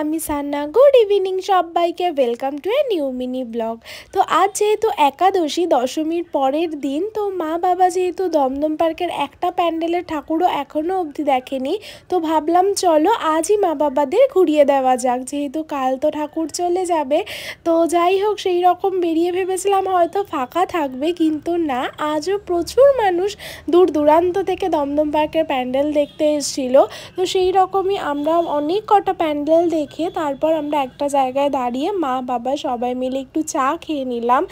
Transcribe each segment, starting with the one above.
আমি সান্না। Good evening সবাইকে, welcome to a new mini blog. তো আজ যেহেতু একাদশী, দশমীর পরের দিন, তো মা বাবা যেহেতু দমদম পার্কের একটা প্যান্ডেলের ঠাকুরও এখনও অবধি দেখেনি, তো ভাবলাম চলো আজই মা বাবাদের ঘুরিয়ে দেওয়া যাক, যেহেতু কাল তো ঠাকুর চলে যাবে। তো যাই হোক, সেই রকম বেরিয়ে ভেবেছিলাম হয়তো ফাঁকা থাকবে, কিন্তু না, আজও প্রচুর মানুষ দূর দূরান্ত থেকে দমদম পার্কের প্যান্ডেল দেখতে এসেছিল। তো সেই রকমই আমরা অনেক কটা প্যান্ডেল দেখে তারপর আমরা একটা জায়গায় দাঁড়িয়ে মা বাবা সবাই মিলে একটু চা খেয়ে নিলাম।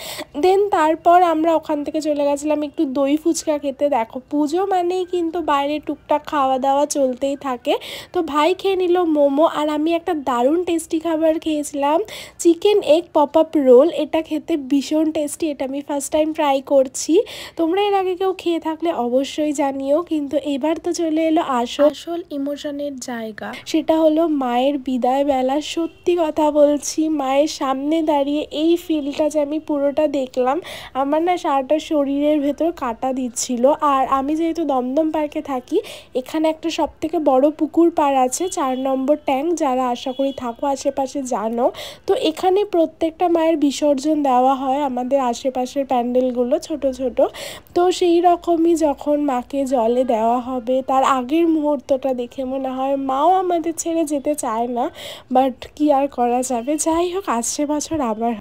দেন তারপর আমরা ওখান থেকে চলে গেছিলাম একটু দই ফুচকা খেতে। দেখো, পুজো মানেই কিন্তু বাইরে টুকটাক খাওয়া দাওয়া চলতেই থাকে। তো ভাই খেয়ে নিল মোমো, আর আমি একটা দারুণ টেস্টি খাবার খেয়েছিলাম, chicken egg pop up role. এটা খেতে ভীষণ টেস্টি, এটা আমি ফার্স্ট টাইম ট্রাই করছি। তোমরা এর আগে কেউ খেয়ে থাকলে অবশ্যই জানিও। কিন্তু এবার তো চলে এলো আসল ইমোশনের জায়গা, সেটা হলো মায়ের বিদায় বেলা। সত্যি কথা বলছি, মায়ের সামনে দাঁড়িয়ে এই ফিলটা যে আমি পুরোটা দেখলাম, আমার না সারাটা শরীরের ভেতর কাটা দিচ্ছিল। আর আমি যেহেতু দমদম পার্কে থাকি, এখানে একটা সবথেকে বড় পুকুর পাড় আছে, 4 নম্বর ট্যাঙ্ক, যারা আশা করি থাকো আশেপাশে জানো। তো এখানে প্রত্যেকটা মায়ের বিসর্জন দেওয়া হয় আমাদের আশেপাশের প্যান্ডেলগুলো ছোট ছোট। তো সেই রকমই যখন মাকে জলে দেওয়া হবে, তার আগের মুহূর্তটা দেখে মনে হয় মাও আমাদের ছেড়ে যেতে চায় না, বাট কি আর করা যাবে। যাই হোক, আসছে বছর আবার